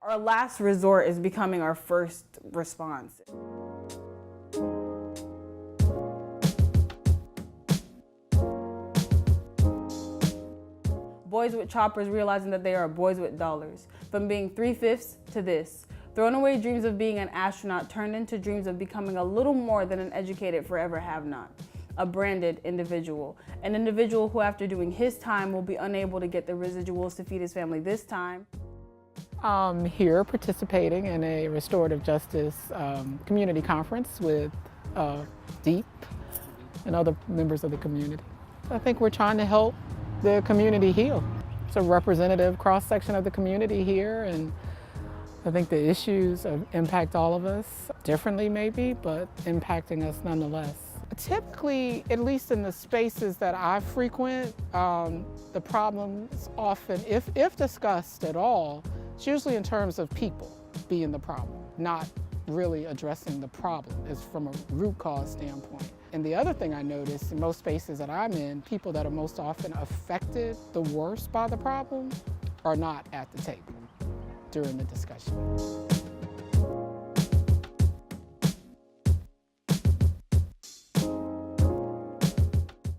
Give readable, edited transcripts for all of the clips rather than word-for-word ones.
Our last resort is becoming our first response. Boys with choppers realizing that they are boys with dollars. From being 3/5 to this. Thrown away dreams of being an astronaut turned into dreams of becoming a little more than an educated forever have-not. A branded individual. An individual who after doing his time will be unable to get the residuals to feed his family this time. I'm here participating in a restorative justice community conference with DEEP and other members of the community. I think we're trying to help the community heal. It's a representative cross-section of the community here, and I think the issues impact all of us differently maybe, but impacting us nonetheless. Typically, at least in the spaces that I frequent, the problems often, if discussed at all, it's usually in terms of people being the problem, not really addressing the problem is from a root cause standpoint. And the other thing I notice in most spaces that I'm in, people that are most often affected the worst by the problem are not at the table during the discussion.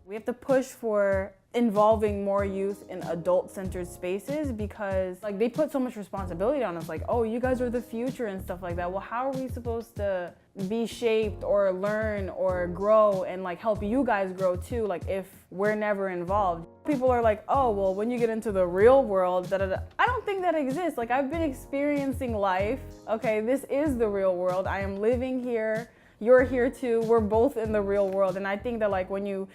We have to push for involving more youth in adult-centered spaces because like they put so much responsibility on us, like, oh, you guys are the future and stuff like that. Well, how are we supposed to be shaped or learn or grow and like help you guys grow too, like if we're never involved? People are like, oh, well, when you get into the real world, I don't think that exists. Like I've been experiencing life. Okay, this is the real world. I am living here. You're here too. We're both in the real world. And I think that like when you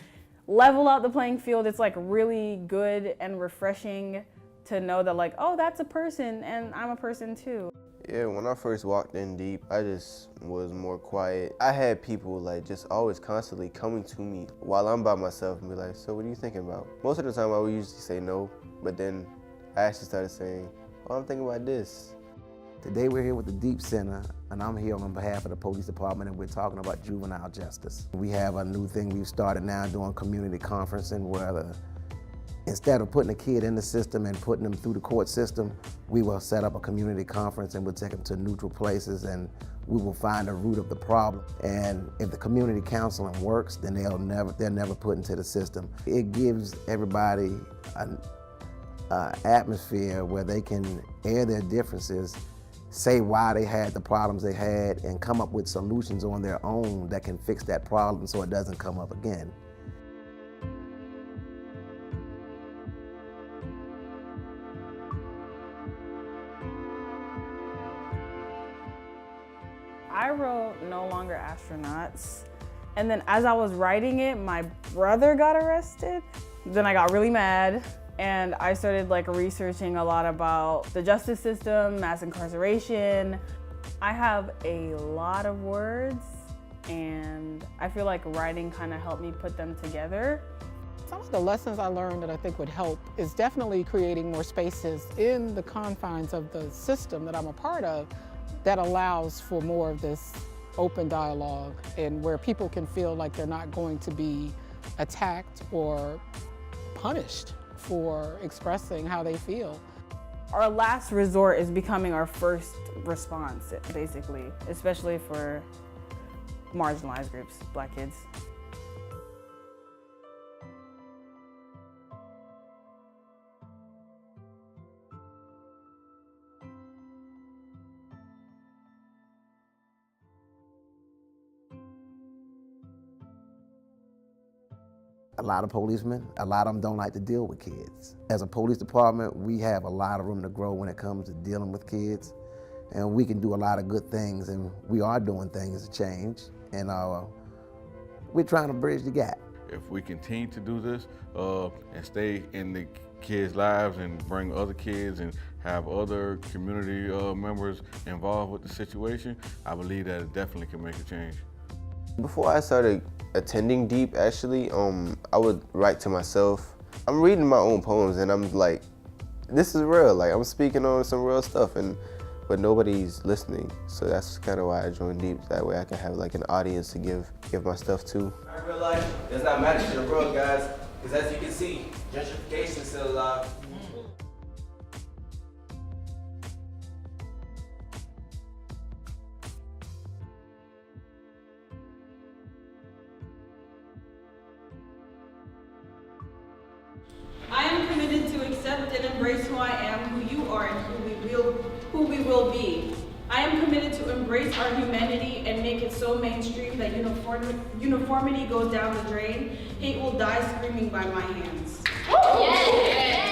level out the playing field, it's like really good and refreshing to know that like, oh, that's a person and I'm a person too. Yeah, when I first walked in DEEP, I just was more quiet. I had people like just always constantly coming to me while I'm by myself and be like, so what are you thinking about? Most of the time I would usually say no, but then I actually started saying, oh, I'm thinking about this. Today we're here with the DEEP Center, and I'm here on behalf of the police department, and we're talking about juvenile justice. We have a new thing we've started now doing community conferencing where instead of putting a kid in the system and putting them through the court system, we will set up a community conference and we'll take them to neutral places and we will find the root of the problem. And if the community counseling works, then they're never put into the system. It gives everybody an atmosphere where they can air their differences, say why they had the problems they had, and come up with solutions on their own that can fix that problem so it doesn't come up again. I wrote No Longer Astronauts, and then as I was writing it, my brother got arrested. Then I got really mad, and I started like researching a lot about the justice system, mass incarceration. I have a lot of words, and I feel like writing kind of helped me put them together. Some of the lessons I learned that I think would help is definitely creating more spaces in the confines of the system that I'm a part of that allows for more of this open dialogue and where people can feel like they're not going to be attacked or punished for expressing how they feel. Our last resort is becoming our first response, basically, especially for marginalized groups, Black kids. A lot of policemen, a lot of them don't like to deal with kids. As a police department, we have a lot of room to grow when it comes to dealing with kids. And we can do a lot of good things, and we are doing things to change. And we're trying to bridge the gap. If we continue to do this and stay in the kids' lives and bring other kids and have other community members involved with the situation, I believe that it definitely can make a change. Before I started attending DEEP, actually, I would write to myself. I'm reading my own poems and I'm like, this is real. Like I'm speaking on some real stuff, but nobody's listening. So that's kind of why I joined DEEP. That way I can have like an audience to give my stuff to. In real life, does not matter to the world, guys, because as you can see, gentrification is still alive. who we will be. I am committed to embrace our humanity and make it so mainstream that uniformity goes down the drain. Hate will die screaming by my hands. Yeah.